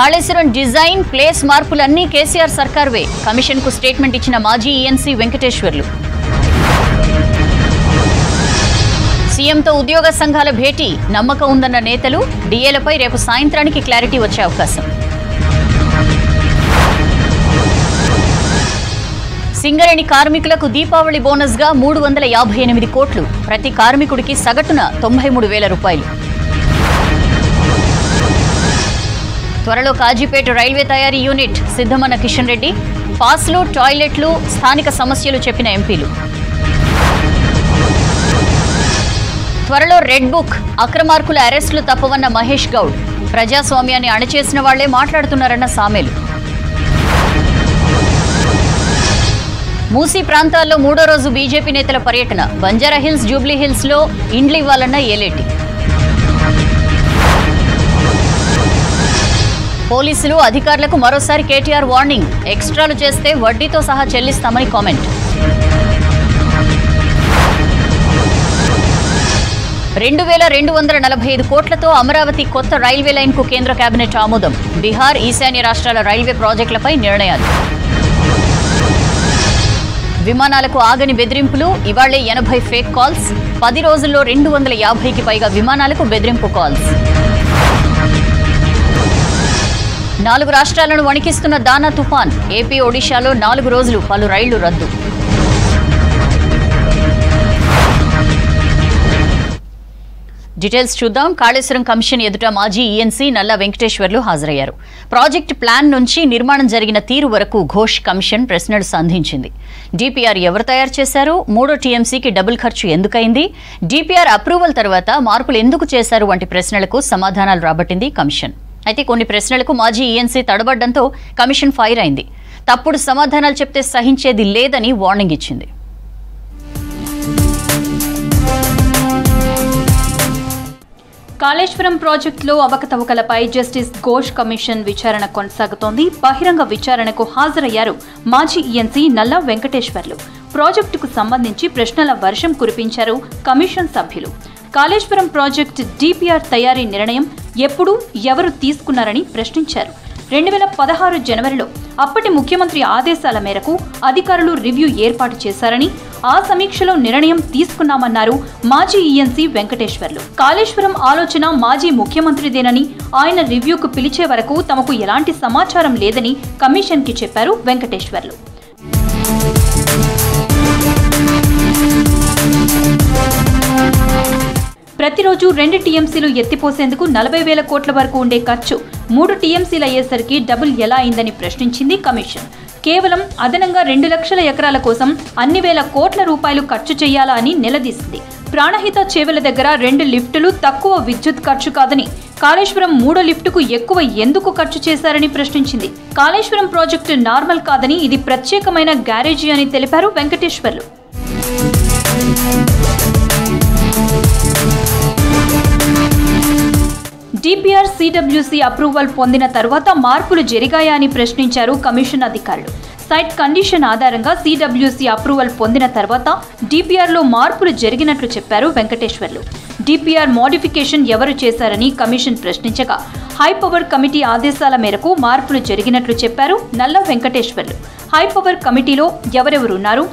Kaleshwaram design ప్లేస్ మార్పులన్నీ KCR సర్కార్వే కమిషన్ కు స్టేట్మెంట్ ఇచ్చిన మాజీ ఈఎన్సీ వెంకటేశ్వర్లు. సీఎంతో ఉద్యోగ సంఘాల భేటీ, నమ్మకం ఉందన్న నేతలు. డీఏలపై రేపు సాయంత్రానికి క్లారిటీ వచ్చే అవకాశం. సింగరేణి కార్మికులకు దీపావళి బోనస్ గా 358 కోట్లు, ప్రతి కార్మికుడికి సగటున 93,000 రూపాయలు. త్వరలో కాజీపేట రైల్వే తయారీ యూనిట్ సిద్ధమన్న కిషన్ రెడ్డి. పాస్లు, టాయిలెట్లు, స్థానిక సమస్యలు చెప్పిన ఎంపీలు. త్వరలో రెడ్ బుక్, అక్రమార్కుల అరెస్టులు తప్పవన్న మహేష్ గౌడ్. ప్రజాస్వామ్యాన్ని అణచేసిన వాళ్లే మాట్లాడుతున్నారన్న సామేలు. మూసీ ప్రాంతాల్లో 3వ రోజు బీజేపీ నేతల పర్యటన. బంజారాహిల్స్, జూబ్లీహిల్స్ లో ఇండ్లు ఇవ్వాలన్న ఏలేటి. పోలీసులు, అధికారులకు మరోసారి కేటీఆర్ వార్నింగ్. ఎక్స్ట్రాలు చేస్తే వడ్డీతో సహా చెల్లిస్తామని కామెంట్. 2,245 కోట్లతో అమరావతి కొత్త రైల్వే లైన్ కు కేంద్ర కేబినెట్ ఆమోదం. బీహార్, ఈశాన్య రాష్ట్రాల రైల్వే ప్రాజెక్టులపై నిర్ణయాలు. విమానాలకు ఆగని బెదిరింపులు. ఇవాళ్లే 80 ఫేక్ కాల్స్. 10 రోజుల్లో 250కి పైగా విమానాలకు బెదిరింపు కాల్స్. 4 రాష్ట్రాలను వణికిస్తున్న దానా తుఫాన్. ఏపీ, ఒడిశాలో 4 రోజులు పలు రైళ్లు రద్దు. డీటెయిల్స్ చూద్దాం. కాళేశ్వరం కమిషన్ ఎదుట మాజీ ఈఎన్సీ నల్లా వెంకటేశ్వర్లు హాజరయ్యారు. ప్రాజెక్టు ప్లాన్ నుంచి నిర్మాణం జరిగిన తీరు వరకు ఘోష్ కమిషన్ ప్రశ్నలు సంధించింది. డీపీఆర్ ఎవరు తయారు చేశారు? 3వ టీఎంసీకి డబుల్ ఖర్చు ఎందుకైంది? డీపీఆర్ అప్రూవల్ తర్వాత మార్పులు ఎందుకు చేశారు? వంటి ప్రశ్నలకు సమాధానాలు రాబట్టింది కమిషన్. అయితే కొన్ని ప్రశ్నలకు మాజీ ఈఎన్సీ తడబడ్డంతో కమిషన్ ఫైర్ అయింది. తప్పుడు సమాధానాలు చెప్తే సహించేది లేదని వార్నింగ్ ఇచ్చింది. కాళేశ్వరం ప్రాజెక్టులో అవకతవకలపై జస్టిస్ ఘోష్ కమిషన్ విచారణ కొనసాగుతోంది. బహిరంగ విచారణకు హాజరయ్యారు మాజీ ఈఎన్సీ నల్లా వెంకటేశ్వర్లు. ప్రాజెక్టుకు సంబంధించి ప్రశ్నల వర్షం కురిపించారు కమిషన్ సభ్యులు. కాళేశ్వరం ప్రాజెక్టు డీపీఆర్ తయారీ నిర్ణయం ఎప్పుడు, ఎవరు తీసుకున్నారని ప్రశ్నించారు. 2016 జనవరిలో అప్పటి ముఖ్యమంత్రి ఆదేశాల మేరకు అధికారులు రివ్యూ ఏర్పాటు చేశారని, ఆ సమీక్షలో నిర్ణయం తీసుకున్నామన్నారు మాజీ ఈఎన్సీ వెంకటేశ్వర్లు. కాళేశ్వరం ఆలోచన మాజీ ముఖ్యమంత్రిదేనని, ఆయన రివ్యూకు పిలిచే వరకు తమకు ఎలాంటి సమాచారం లేదని కమిషన్కి చెప్పారు వెంకటేశ్వర్లు. ప్రతిరోజు 2 టీఎంసీలు ఎత్తిపోసేందుకు 40,000 కోట్ల వరకు ఉండే ఖర్చు 3 టీఎంసీలు అయ్యేసరికి డబుల్ ఎలా అయిందని ప్రశ్నించింది కమిషన్. కేవలం అదనంగా 2 లక్షల ఎకరాల కోసం అన్ని వేల కోట్ల రూపాయలు ఖర్చు చేయాలా అని నిలదీసింది. ప్రాణహిత చేవెల దగ్గర 2 లిఫ్టులు తక్కువ విద్యుత్ ఖర్చు కాదని, కాళేశ్వరం 3వ లిఫ్టుకు ఎక్కువ ఎందుకు ఖర్చు చేశారని ప్రశ్నించింది. కాళేశ్వరం ప్రాజెక్టు నార్మల్ కాదని, ఇది ప్రత్యేకమైన గ్యారేజీ అని తెలిపారు వెంకటేశ్వర్లు. డీపీఆర్ సిడబ్ల్యూసీ అప్రూవల్ పొందిన తర్వాత మార్పులు జరిగాయా అని ప్రశ్నించారు కమిషన్ అధికారులు. సైట్ కండిషన్ ఆధారంగా సిడబ్ల్యూసీ అప్రూవల్ పొందిన తర్వాత డీపీఆర్లో మార్పులు జరిగినట్లు చెప్పారు వెంకటేశ్వర్లు. డీపీఆర్ మోడిఫికేషన్ ఎవరు చేశారని కమిషన్ ప్రశ్నించగా, హైపవర్ కమిటీ ఆదేశాల మేరకు మార్పులు జరిగినట్లు చెప్పారు నల్లా వెంకటేశ్వర్లు. హైపవర్ కమిటీలో ఎవరెవరున్నారు?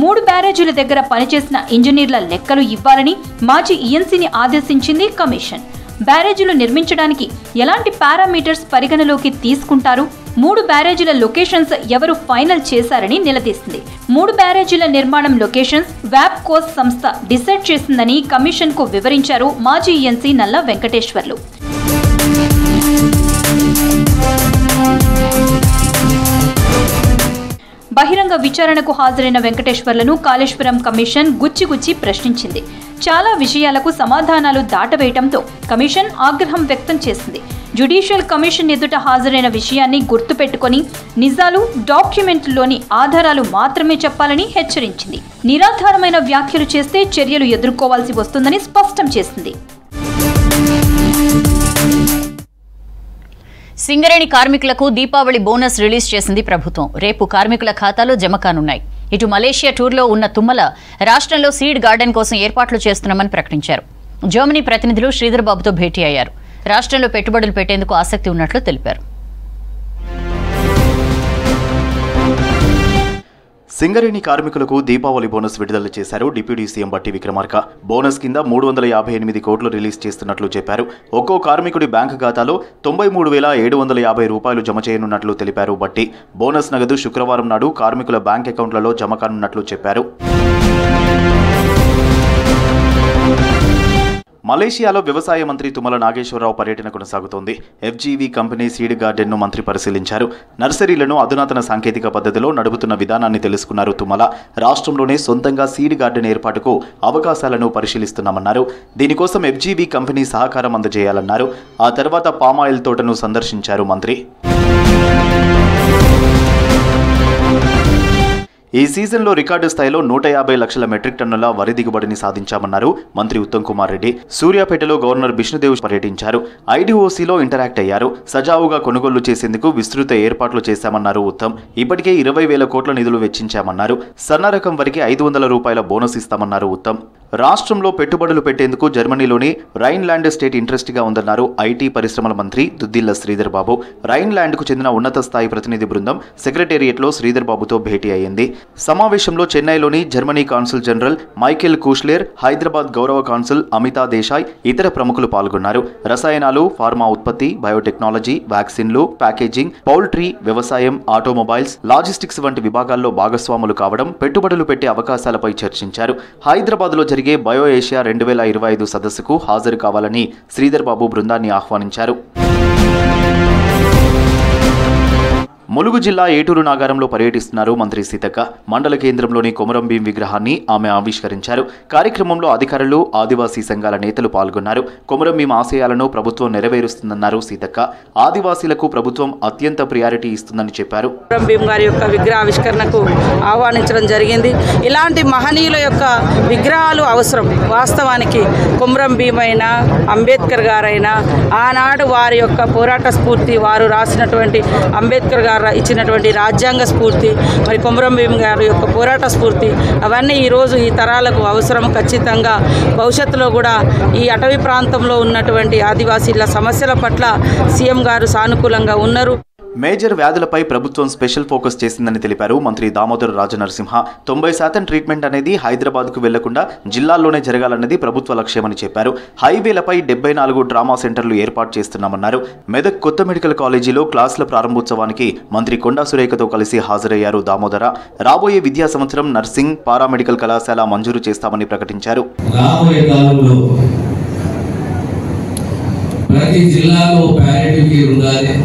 3 బ్యారేజీల దగ్గర పనిచేసిన ఇంజనీర్ల లెక్కలు ఇవ్వాలని మాజీ ఈఎన్సీని ఆదేశించింది కమిషన్. బ్యారేజీలు నిర్మించడానికి ఎలాంటి పారామీటర్స్ పరిగణలోకి తీసుకుంటారు? 3 బ్యారేజీల లొకేషన్స్ ఎవరు ఫైనల్ చేశారని నిలదీసింది. 3 బ్యారేజీల నిర్మాణం లొకేషన్స్ వ్యాప్కోస్ సంస్థ డిసైడ్ చేసిందని కమిషన్ కు వివరించారు మాజీ ఈఎన్సీ నల్లా వెంకటేశ్వర్లు. బహిరంగ విచారణకు హాజరైన వెంకటేశ్వర్లను కాళేశ్వరం కమిషన్ గుచ్చిగుచ్చి ప్రశ్నించింది. చాలా విషయాలకు సమాధానాలు దాటవేయడంతో కమిషన్ ఆగ్రహం వ్యక్తం చేసింది. జ్యుడిషియల్ కమిషన్ ఎదుట హాజరైన విషయాన్ని గుర్తుపెట్టుకుని నిజాలు, డాక్యుమెంట్లోని ఆధారాలు మాత్రమే చెప్పాలని హెచ్చరించింది. నిరాధారమైన వ్యాఖ్యలు చేస్తే చర్యలు ఎదుర్కోవాల్సి వస్తుందని స్పష్టం చేసింది. సింగరేణి కార్మికులకు దీపావళి బోనస్ రిలీజ్ చేసింది ప్రభుత్వం. రేపు కార్మికుల ఖాతాలో జమ కానున్నాయి. ఇటు మలేషియా టూర్లో ఉన్న తుమ్మల రాష్ట్రంలో సీడ్ గార్డెన్ కోసం ఏర్పాట్లు చేస్తున్నామని ప్రకటించారు. జర్మనీ ప్రతినిధులు శ్రీధర్ బాబుతో భేటీ అయ్యారు. రాష్ట్రంలో పెట్టుబడులు పెట్టేందుకు ఆసక్తి ఉన్నట్లు తెలిపారు. సింగరేణి కార్మికులకు దీపావళి బోనస్ విడుదల చేశారు డిప్యూటీ సీఎం బట్టి విక్రమార్క. బోనస్ కింద 358 కోట్లు రిలీజ్ చేస్తున్నట్లు చెప్పారు. ఒక్కో కార్మికుడి బ్యాంకు ఖాతాలో 93,750 రూపాయలు జమ చేయనున్నట్లు తెలిపారు బట్టి. బోనస్ నగదు శుక్రవారం నాడు కార్మికుల బ్యాంక్ అకౌంట్లలో జమ కానున్నట్లు చెప్పారు. మలేషియాలో వ్యవసాయ మంత్రి తుమ్మల నాగేశ్వరరావు పర్యటన కొనసాగుతోంది. FGV కంపెనీ సీడ్ గార్డెన్ను మంత్రి పరిశీలించారు. నర్సరీలను అధునాతన సాంకేతిక పద్ధతిలో నడుపుతున్న విధానాన్ని తెలుసుకున్నారు తుమ్మల. రాష్ట్రంలోనే సొంతంగా సీడ్ గార్డెన్ ఏర్పాటుకు అవకాశాలను పరిశీలిస్తున్నామన్నారు. దీనికోసం FGV కంపెనీ సహకారం అందజేయాలన్నారు. ఆ తర్వాత పామాయిల్ తోటను సందర్శించారు మంత్రి. ఈ సీజన్లో రికార్డు స్థాయిలో 150 లక్షల మెట్రిక్ టన్నుల వరి దిగుబడిని సాధించామన్నారు మంత్రి ఉత్తమ్ కుమార్ రెడ్డి. సూర్యాపేటలో గవర్నర్ బిష్ణుదేవ్ పర్యటించారు. IDOCలో ఇంటరాక్ట్ అయ్యారు. సజావుగా కొనుగోలు చేసేందుకు విస్తృత ఏర్పాట్లు చేశామన్నారు ఉత్తమ్. ఇప్పటికే 20,000 కోట్ల నిధులు వెచ్చించామన్నారు. సన్న రకం వరికి 500 రూపాయల బోనస్ ఇస్తామన్నారు ఉత్తమ్. రాష్ట్రంలో పెట్టుబడులు పెట్టేందుకు జర్మనీలోని రైన్లాండ్ స్టేట్ ఇంట్రెస్ట్గా ఉందన్నారు IT పరిశ్రమల మంత్రి దుద్దిల్ల శ్రీధర్ బాబు. రైన్లాండ్కు చెందిన ఉన్నత స్థాయి ప్రతినిధి బృందం సెక్రటేరియట్లో శ్రీధర్ బాబుతో భేటీ అయ్యింది. సమావేశంలో చెన్నైలోని Germany consul general Michael Kuchler, Hyderabad గౌరవ కాన్సుల్ అమితా దేశాయ్, ఇతర ప్రముఖులు పాల్గొన్నారు. రసాయనాలు, ఫార్మా ఉత్పత్తి, బయోటెక్నాలజీ, వ్యాక్సిన్లు, ప్యాకేజింగ్, పౌల్ట్రీ, వ్యవసాయం, ఆటోమొబైల్స్, లాజిస్టిక్స్ వంటి విభాగాల్లో భాగస్వాములు కావడం, పెట్టుబడులు పెట్టే అవకాశాలపై చర్చించారు. హైదరాబాద్లో జరిగే బయో ఏషియా 2025 సదస్సుకు హాజరు కావాలని శ్రీధర్ బాబు బృందాన్ని ఆహ్వానించారు. ములుగు జిల్లా ఏటూరు నాగారంలో పర్యటిస్తున్నారు మంత్రి సీతక్క. మండల కేంద్రంలోని కొమరం భీం విగ్రహాన్ని ఆమె ఆవిష్కరించారు. కార్యక్రమంలో అధికారులు, ఆదివాసీ సంఘాల నేతలు పాల్గొన్నారు. కొమరం భీం ఆశయాలను ప్రభుత్వం నెరవేరుస్తుందన్నారు సీతక్క. ఆదివాసీలకు ప్రభుత్వం అత్యంత ప్రియారిటీ ఇస్తుందని చెప్పారు. కొమరం భీం గారి యొక్క విగ్రహావిష్కరణకు ఆహ్వానించడం జరిగింది. ఇలాంటి మహనీయుల యొక్క విగ్రహాలు అవసరం. వాస్తవానికి కొమరం భీం అయినా, అంబేద్కర్ గారైనా ఆనాడు వారి యొక్క పోరాట స్ఫూర్తి, వారు రాసినటువంటి అంబేద్కర్ గారు ఇచ్చినటువంటి రాజ్యాంగ స్ఫూర్తి, మరి కొమరం భీం గారి యొక్క పోరాట స్ఫూర్తి, అవన్నీ ఈరోజు ఈ తరాలకు అవసరం. ఖచ్చితంగా భవిష్యత్తులో కూడా ఈ అటవీ ప్రాంతంలో ఉన్నటువంటి ఆదివాసీల సమస్యల పట్ల సీఎం గారు సానుకూలంగా ఉన్నారు. మేజర్ వ్యాధులపై ప్రభుత్వం స్పెషల్ ఫోకస్ చేసిందని తెలిపారు మంత్రి దామోదర్ రాజనరసింహ. 90% ట్రీట్మెంట్ అనేది హైదరాబాద్కు వెళ్లకుండా జిల్లాల్లోనే జరగాలన్నది ప్రభుత్వ లక్ష్యమని చెప్పారు. హైవేలపై 74 ట్రామా సెంటర్లు ఏర్పాటు చేస్తున్నామన్నారు. మెదక్ కొత్త మెడికల్ కాలేజీలో క్లాసుల ప్రారంభోత్సవానికి మంత్రి కొండా సురేఖతో కలిసి హాజరయ్యారు దామోదర. రాబోయే విద్యా సంవత్సరం నర్సింగ్, పారామెడికల్ కళాశాల మంజూరు చేస్తామని ప్రకటించారు. ప్రతి జిల్లాలో ప్యారేటివ్ కేర్ ఉండాలి.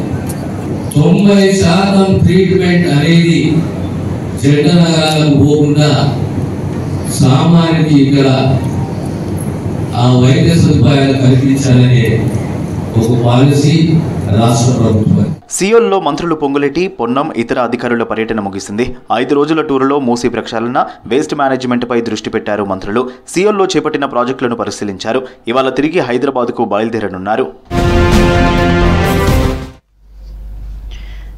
90% ట్రీట్మెంట్ అనేది చెడ్డ నగరాలకు పోకుండా సామాన్యుడికి ఇక్కడ ఆ వైద్య సదుపాయాలు కల్పించాలనే ఒక పాలసీ రాష్ట్ర ప్రభుత్వం. సియోల్లో మంత్రులు పొంగులేటి, పొన్నం, ఇతర అధికారుల పర్యటన ముగిసింది. 5 రోజుల టూరులో మూసీ ప్రక్షాళన, వేస్ట్ మేనేజ్మెంట్పై దృష్టి పెట్టారు మంత్రులు. సియోల్లో చేపట్టిన ప్రాజెక్టులను పరిశీలించారు. ఇవాళ తిరిగి హైదరాబాద్కు బయలుదేరనున్నారు.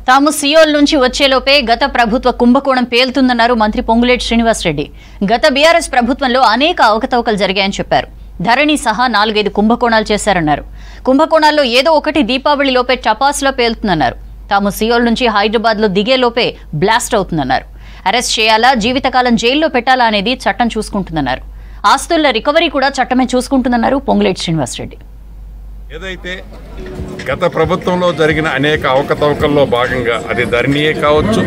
తాము సియోల్ నుంచి వచ్చేలోపే గత ప్రభుత్వ కుంభకోణం పేలుతుందన్నారు మంత్రి పొంగులేటి శ్రీనివాసరెడ్డి. గత బీఆర్ఎస్ ప్రభుత్వంలో అనేక అవకతవకలు జరిగాయని చెప్పారు. ధరణి సహా 4-5 కుంభకోణాలు చేశారన్నారు. కుంభకోణాల్లో ఏదో ఒకటి దీపావళిలోపే టపాసులో పేలుతుందన్నారు. తాము సియోల్ నుంచి హైదరాబాద్లో దిగేలోపే బ్లాస్ట్ అవుతుందన్నారు. అరెస్ట్ చేయాలా, జీవితకాలం జైల్లో పెట్టాలా అనేది చట్టం చూసుకుంటుందన్నారు. ఆస్తుల రికవరీ కూడా చట్టమే చూసుకుంటుందన్నారు పొంగులేటి శ్రీనివాసరెడ్డి. ఏదైతే గత ప్రభుత్వంలో జరిగిన అనేక అవకతవకల్లో భాగంగా అది ధరణియే కావచ్చు,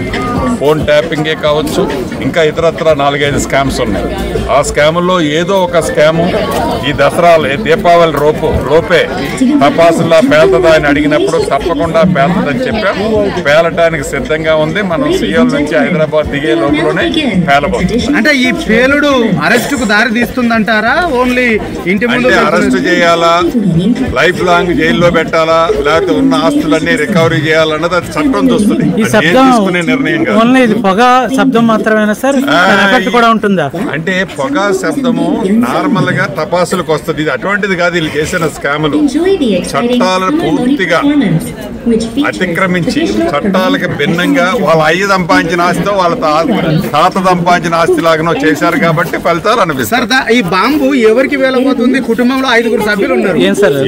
ఫోన్ ట్యాపింగే కావచ్చు, ఇంకా ఇతరత్ర 4-5 స్కామ్స్ ఉన్నాయి. ఆ స్కాముల్లో ఏదో ఒక స్కాము ఈ దసరా దీపావళి లోపే తపాసులా పేలుతుందా అని అడిగినప్పుడు తప్పకుండా పేలుతుందని చెప్పాం. పేలటానికి సిద్ధంగా ఉంది. మనం సీఎం నుంచి హైదరాబాద్ దిగే లోపలనే పేలబోతుంది. అంటే ఈ పేలుడు అరెస్టుకు దారి తీస్తుందంటారా? ఓన్లీ ఇంటి ముందు అరెస్టు చేయాలా, లైఫ్ లాంగ్ జైల్లో పెట్టాలా, లేకపోతే ఉన్న ఆస్తులన్నీ రికవరీ చేయాలన్నది అది చట్టం చూస్తుంది. తీసుకునే నిర్ణయం ఓన్లీ పొగ శబ్దం మాత్రమేనా సార్? కూడా ఉంటుందా? అంటే పొగ శబ్దము నార్మల్ గా తపాసులకు వస్తుంది. ఇది అటువంటిది కాదు. వీళ్ళు చేసిన స్కాములు చట్టాలను పూర్తిగా అతిక్రమించి చట్టాలకు భిన్నంగా వాళ్ళ అయ్యి సంపాదించిన ఆస్తితో వాళ్ళ తాత సంపాదించిన ఆస్తి లాగానో చేశారు కాబట్టి ఫలితాలు అనిపిస్తారు. ఈ బాంబు ఎవరికి వేలబోతుంది? కుటుంబంలో 5 సభ్యులు ఉన్నారు.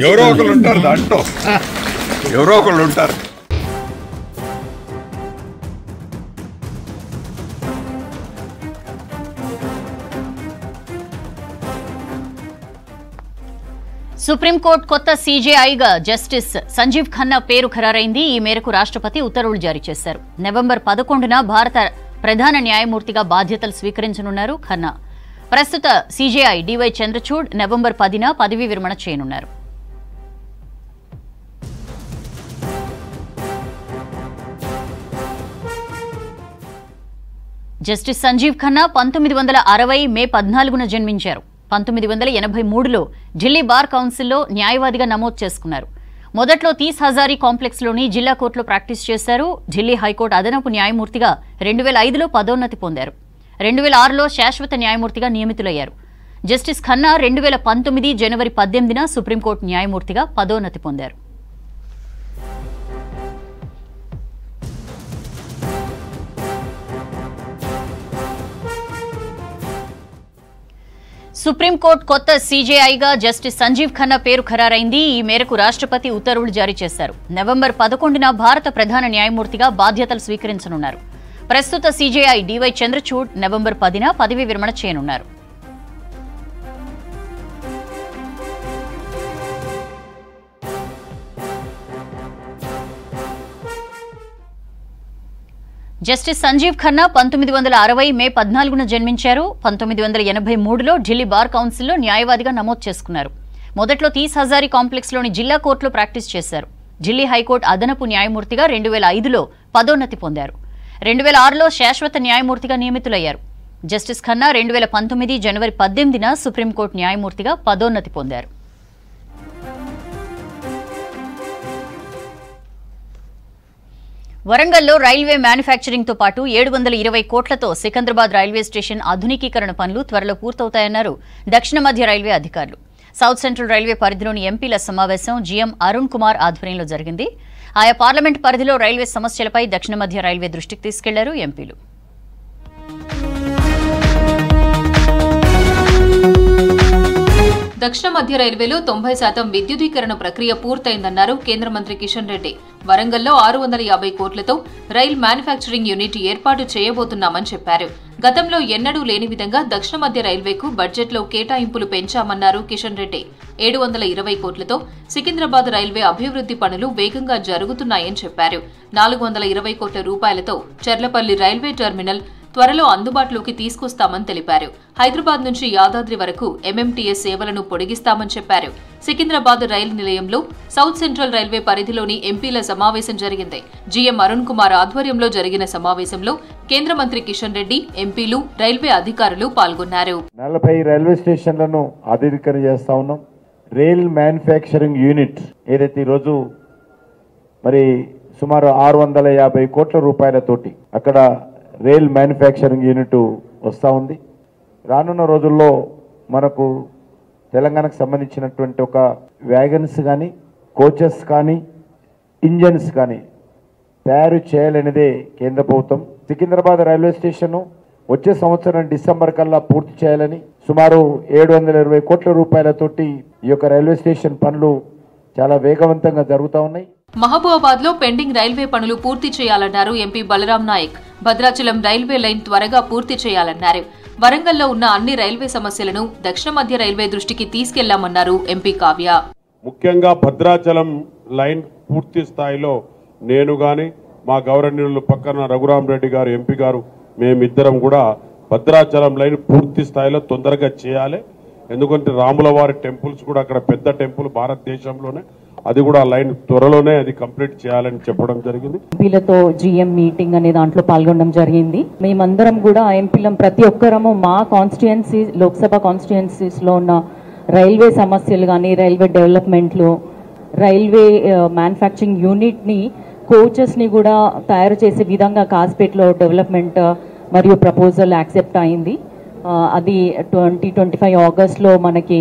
ఎవరో ఒకళ్ళు ఉంటారు, దాంట్లో ఎవరో ఒకళ్ళు ఉంటారు. సుప్రీంకోర్టు కొత్త సీజేఐగా జస్టిస్ సంజీవ్ ఖన్నా పేరు ఖరారైంది. ఈ మేరకు రాష్ట్రపతి ఉత్తర్వులు జారీ చేశారు. నవంబర్ 11న భారత ప్రధాన న్యాయమూర్తిగా బాధ్యతలు స్వీకరించనున్నారు ఖన్నా. ప్రస్తుత సీజేఐ డివై చంద్రచూడ్ నవంబర్ 10న పదవీ విరమణ చేయనున్నారు. జస్టిస్ సంజీవ్ ఖన్నా 1960 మే 14న జన్మించారు. 1983లో ఢిల్లీ బార్ కౌన్సిల్లో న్యాయవాదిగా నమోదు చేసుకున్నారు. మొదట్లో 30 హజారీ కాంప్లెక్స్లోని జిల్లా కోర్టులో ప్రాక్టీస్ చేశారు. ఢిల్లీ హైకోర్టు అదనపు న్యాయమూర్తిగా 2005లో పదోన్నతి పొందారు. 2006లో శాశ్వత న్యాయమూర్తిగా నియమితులయ్యారు. జస్టిస్ ఖన్నా 2019 జనవరి 18న సుప్రీంకోర్టు న్యాయమూర్తిగా పదోన్నతి పొందారు. సుప్రీంకోర్టు కొత్త సీజేఐగా జస్టిస్ సంజీవ్ ఖన్నా పేరు ఖరారైంది. ఈ మేరకు రాష్ట్రపతి ఉత్తర్వులు జారీ చేశారు. నవంబర్ 11న భారత ప్రధాన న్యాయమూర్తిగా బాధ్యతలు స్వీకరించనున్నారు. ప్రస్తుత సీజేఐ డివై చంద్రచూడ్ నవంబర్ 10న పదవీ విరమణ చేయనున్నారు. జస్టిస్ సంజీవ్ ఖన్నా 1960 మే 14న జన్మించారు. 1983లో ఢిల్లీ బార్ కౌన్సిల్లో న్యాయవాదిగా నమోదు చేసుకున్నారు. మొదట్లో 30 హజారీ కాంప్లెక్స్లోని జిల్లా కోర్టులో ప్రాక్టీస్ చేశారు. ఢిల్లీ హైకోర్టు అదనపు న్యాయమూర్తిగా 2005లో పదోన్నతి పొందారు. 2006లో శాశ్వత న్యాయమూర్తిగా నియమితులయ్యారు. జస్టిస్ ఖన్నా 2019 జనవరి 18న సుప్రీంకోర్టు న్యాయమూర్తిగా పదోన్నతి పొందారు. వరంగల్లో రైల్వే మ్యానుఫ్యాక్చరింగ్ తో పాటు 720 కోట్లతో సికింద్రాబాద్ రైల్వే స్టేషన్ ఆధునికీకరణ పనులు త్వరలో పూర్తవుతాయన్నారు దక్షిణ మధ్య రైల్వే అధికారులు. సౌత్ సెంట్రల్ రైల్వే పరిధిలోని ఎంపీల సమావేశం జీఎం అరుణ్ కుమార్ ఆధ్వర్యంలో జరిగింది. ఆయా పార్లమెంట్ పరిధిలో రైల్వే సమస్యలపై దక్షిణ మధ్య రైల్వే దృష్టికి తీసుకెళ్లారు ఎంపీలు. దక్షిణ మధ్య రైల్వేలో 90% విద్యుదీకరణ ప్రక్రియ పూర్తయిందన్నారు కేంద్ర మంత్రి కిషన్ రెడ్డి. వరంగల్లో 650 కోట్లతో రైల్ మ్యానుఫ్యాక్చరింగ్ యూనిట్ ఏర్పాటు చేయబోతున్నామని చెప్పారు. గతంలో ఎన్నడూ లేని విధంగా దక్షిణ మధ్య రైల్వేకు బడ్జెట్లో కేటాయింపులు పెంచామన్నారు కిషన్ రెడ్డి. 720 కోట్లతో సికింద్రాబాద్ రైల్వే అభివృద్ధి పనులు వేగంగా జరుగుతున్నాయని చెప్పారు. 420 కోట్ల రూపాయలతో చర్లపల్లి రైల్వే టెర్మినల్ త్వరలో అందుబాటులోకి తీసుకొస్తామని తెలిపారు. హైదరాబాద్ నుంచి యాదాద్రి వరకు ఎంఎంటీఎస్ సేవలను పొడిగిస్తామని చెప్పారు. సికింద్రాబాద్ రైలు నిలయంలో సౌత్ సెంట్రల్ రైల్వే పరిధిలోని ఎంపీల సమావేశం జరిగింది. జీఎం అరుణ్ కుమార్ ఆధ్వర్యంలో జరిగిన సమావేశంలో కేంద్ర మంత్రి కిషన్ రెడ్డి, ఎంపీలు, రైల్వే అధికారులు పాల్గొన్నారు. 40 రైల్వే స్టేషన్లను ఆధునీకరణ చేస్తా ఉన్నాం. రైల్ మ్యానుఫ్యాక్చరింగ్ యూనిట్ ఏదైతే ఈరోజు మరి సుమారు 650 కోట్ల రూపాయలతోటి అక్కడ రైల్ మ్యానుఫ్యాక్చరింగ్ యూనిట్ వస్తూ ఉంది. రానున్న రోజుల్లో మనకు తెలంగాణకు సంబంధించినటువంటి ఒక వ్యాగన్స్ కానీ, కోచెస్ కానీ, ఇంజన్స్ కానీ తయారు చేయాలనేదే కేంద్ర ప్రభుత్వం. సికింద్రాబాద్ రైల్వే స్టేషన్ వచ్చే సంవత్సరం డిసెంబర్ కల్లా పూర్తి చేయాలని సుమారు 720 కోట్ల రూపాయలతోటి ఈ యొక్క రైల్వే స్టేషన్ పనులు చాలా వేగవంతంగా జరుగుతూ ఉన్నాయి. మహబూబాబాద్ లో పెండింగ్ రైల్వే పనులు పూర్తి చేయాలన్నారు MP Balram Naik. Bhadrachalam railway line త్వరగా పూర్తి చేయాలన్నారు. వరంగల్లో ఉన్న అన్ని రైల్వే సమస్యలను దక్షిణ మధ్య రైల్వే దృష్టికి తీసుకెళ్లామన్నారు ఎంపీ కావ్య. ముఖ్యంగా భద్రాచలం లైన్ పూర్తి స్థాయిలో నేను గాని మా గౌరవనీయులు పక్కన రఘురామ్ రెడ్డి గారు ఎంపీ గారు మేమిద్దరం కూడా భద్రాచలం లైన్ పూర్తి స్థాయిలో తొందరగా చేయాలి. ఎందుకంటే రాములవారి టెంపుల్స్ కూడా అక్కడ పెద్ద టెంపుల్ భారతదేశంలోనే, అది కూడా లైన్ త్వరలోనే అది కంప్లీట్ చేయాలని చెప్పడం జరిగింది. ఎంపీలతో జీఎం మీటింగ్ అనే దాంట్లో పాల్గొనడం జరిగింది. మేమందరం కూడా ఎంపీలం ప్రతి ఒక్కరము మా కాన్స్టిట్యుయెన్సీ, లోక్సభ కాన్స్టిట్యుయెన్సీస్ లో ఉన్న రైల్వే సమస్యలు కానీ, రైల్వే డెవలప్మెంట్లు, రైల్వే మ్యానుఫ్యాక్చరింగ్ యూనిట్ ని, కోచెస్ ని కూడా తయారు చేసే విధంగా కాజ్పేట్లో డెవలప్మెంట్ మరియు ప్రపోజల్ యాక్సెప్ట్ అయింది. అది 2025 ఆగస్ట్లో మనకి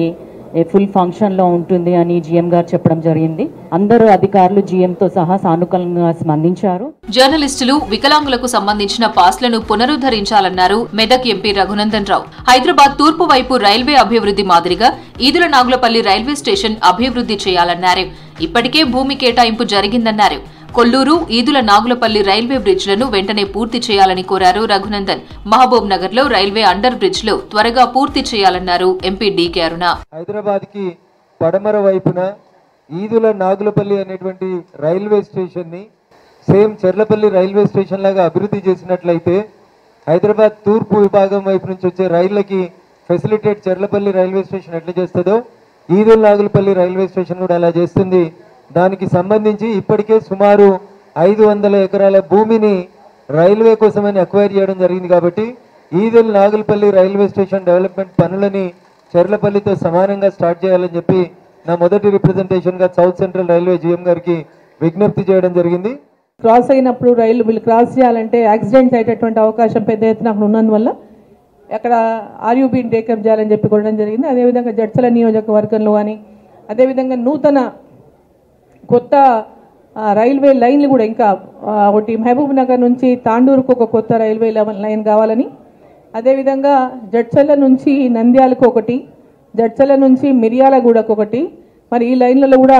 ఫుల్ ఫంక్షన్ లో ఉంటుంది అని జీఎం గారు చెప్పడం జరిగింది. అందరూ అధికారులు జీఎంతో సహా సానుకూలంగా స్పందించారు. జర్నలిస్టులు, వికలాంగులకు సంబంధించిన పాస్లను పునరుద్ధరించాలన్నారు మెదక్ ఎంపీ రఘునందన్ రావు. హైదరాబాద్ తూర్పు వైపు రైల్వే అభివృద్ధి మాదిరిగా ఈదుల నాగులపల్లి రైల్వే స్టేషన్ అభివృద్ధి చేయాలన్నారు. ఇప్పటికే భూమి కేటాయింపు జరిగిందన్నారు. కొల్లూరు, ఈదుల నాగులపల్లి రైల్వే బ్రిడ్జ్లను వెంటనే పూర్తి చేయాలని కోరారు రఘునందన్. మహబూబ్ నగర్ లో రైల్వే అండర్ బ్రిడ్జ్ లో త్వరగా పూర్తి చేయాలన్నారు ఎంపీ డీకే అరుణ. హైదరాబాద్ కి పడమర వైపున ఈదుల నాగులపల్లి అనేటువంటి రైల్వే స్టేషన్ని సేమ్ చెర్లపల్లి రైల్వే స్టేషన్ లాగా అభివృద్ధి చేసినట్లయితే హైదరాబాద్ తూర్పు విభాగం వైపు నుంచి వచ్చే రైళ్లకి ఫెసిలిటేట్ చెర్లపల్లి రైల్వే స్టేషన్ ఎట్లా చేస్తుందో ఈదుల నాగులపల్లి రైల్వే స్టేషన్ కూడా అలా చేస్తుంది. దానికి సంబంధించి ఇప్పటికే సుమారు 500 ఎకరాల భూమిని రైల్వే కోసమని అక్వైర్ చేయడం జరిగింది. కాబట్టి ఈదుల నాగులపల్లి రైల్వే స్టేషన్ డెవలప్మెంట్ పనులని చెర్లపల్లితో సమానంగా స్టార్ట్ చేయాలని చెప్పి నా మొదటి రిప్రజెంటేషన్గా సౌత్ సెంట్రల్ రైల్వే జీఎం గారికి విజ్ఞప్తి చేయడం జరిగింది. క్రాస్ అయినప్పుడు రైలు వీళ్ళు క్రాస్ చేయాలంటే యాక్సిడెంట్స్ అయ్యేటటువంటి అవకాశం పెద్ద ఎత్తున అక్కడ ఉన్నందువల్ల అక్కడ ఆర్యూబీని టేకప్ చేయాలని చెప్పి కొనడం జరిగింది. అదేవిధంగా జడ్చల నియోజకవర్గంలో కానీ అదేవిధంగా నూతన కొత్త రైల్వే లైన్లు కూడా ఇంకా ఒకటి మహబూబ్ నగర్ నుంచి తాండూరుకు ఒక కొత్త రైల్వే లైన్ కావాలని, అదేవిధంగా జడ్చల నుంచి నంద్యాలకు ఒకటి, జడ్చల నుంచి మిర్యాలగూడకు ఒకటి, మరి ఈ లైన్లలో కూడా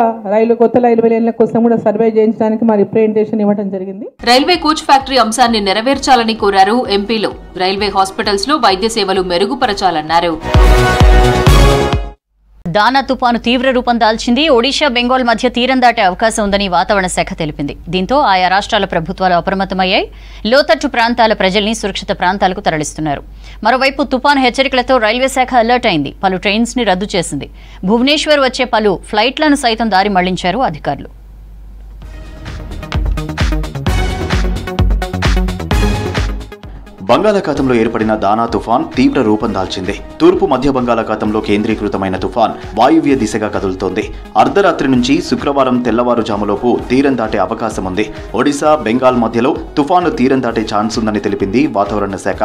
కొత్త రైల్వే లైన్ల కోసం కూడా సర్వే చేయించడానికి మరి రిప్రజెంటేషన్ ఇవ్వడం జరిగింది. రైల్వే కోచ్ ఫ్యాక్టరీ అంశాన్ని నెరవేర్చాలని కోరారు ఎంపీలు. రైల్వే హాస్పిటల్స్ లో వైద్య సేవలు మెరుగుపరచాలన్నారు. దానా తుపాను తీవ్ర రూపం దాల్చింది. ఒడిషా, బెంగాల్ మధ్య తీరం దాటే అవకాశం ఉందని వాతావరణ శాఖ తెలిపింది. దీంతో ఆయా రాష్ట్రాల ప్రభుత్వాలు అప్రమత్తమయ్యాయి. లోతట్టు ప్రాంతాల ప్రజల్ని సురక్షిత ప్రాంతాలకు తరలిస్తున్నారు. మరోవైపు తుపాను హెచ్చరికలతో రైల్వే శాఖ అలర్ట్ అయింది. పలు ట్రైన్స్ ని రద్దు చేసింది. భువనేశ్వర్ వచ్చే పలు ఫ్లైట్లను సైతం దారి మళ్లించారు అధికారులు. బంగాళాఖాతంలో ఏర్పడిన దానా తుఫాన్ తీవ్ర రూపం దాల్చింది. తూర్పు మధ్య బంగాళాఖాతంలో కేంద్రీకృతమైన తుఫాన్ వాయువ్య దిశగా కదులుతోంది. అర్ధరాత్రి నుంచి శుక్రవారం తెల్లవారుజాములోపు తీరం దాటే అవకాశం ఉంది. ఒడిశా, బెంగాల్ మధ్యలో తుఫాను తీరం దాటే ఛాన్స్ ఉందని తెలిపింది వాతావరణ శాఖ.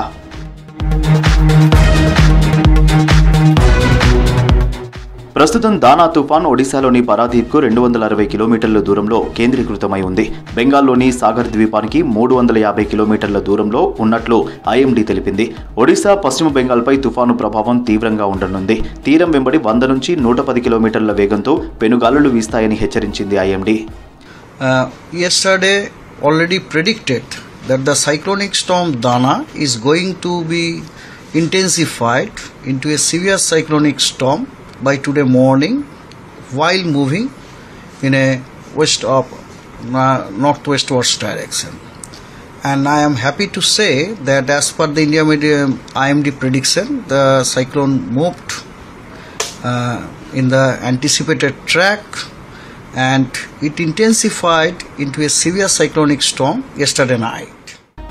ప్రస్తుతం దానా తుఫాన్ ఒడిశాలోని పరాదీప్కు 260 కిలోమీటర్ల దూరంలో కేంద్రీకృతమై ఉంది. బెంగాల్లోని సాగర్ ద్వీపానికి 350 కిలోమీటర్ల దూరంలో ఉన్నట్లు ఐఎండీ తెలిపింది. ఒడిశా, పశ్చిమ బెంగాల్పై తుఫాను ప్రభావం తీవ్రంగా ఉండనుంది. తీరం వెంబడి 100 నుంచి 110 కిలోమీటర్ల వేగంతో పెనుగాలులు వీస్తాయని హెచ్చరించింది IMD. Yesterday already predicted that the cyclonic storm Dana is going to be intensified into a severe cyclonic storm by today morning while moving in a northwestwards direction. And I am happy to say that as per the IMD prediction, the cyclone moved in the anticipated track and it intensified into a severe cyclonic storm yesterday night.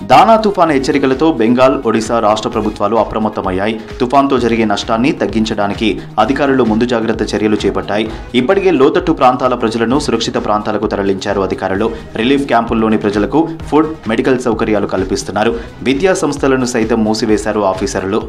దానా తుఫాన్ హెచ్చరికలతో బెంగాల్, ఒడిశా రాష్ట్ర ప్రభుత్వాలు అప్రమత్తమయ్యాయి. తుఫాన్తో జరిగే నష్టాన్ని తగ్గించడానికి అధికారులు ముందు జాగ్రత్త చర్యలు చేపట్టాయి. ఇప్పటికే లోతట్టు ప్రాంతాల ప్రజలను సురక్షిత ప్రాంతాలకు తరలించారు అధికారులు. రిలీఫ్ క్యాంపుల్లోని ప్రజలకు ఫుడ్, మెడికల్ సౌకర్యాలు కల్పిస్తున్నారు. విద్యా సంస్థలను సైతం మూసివేశారు ఆఫీసర్లు.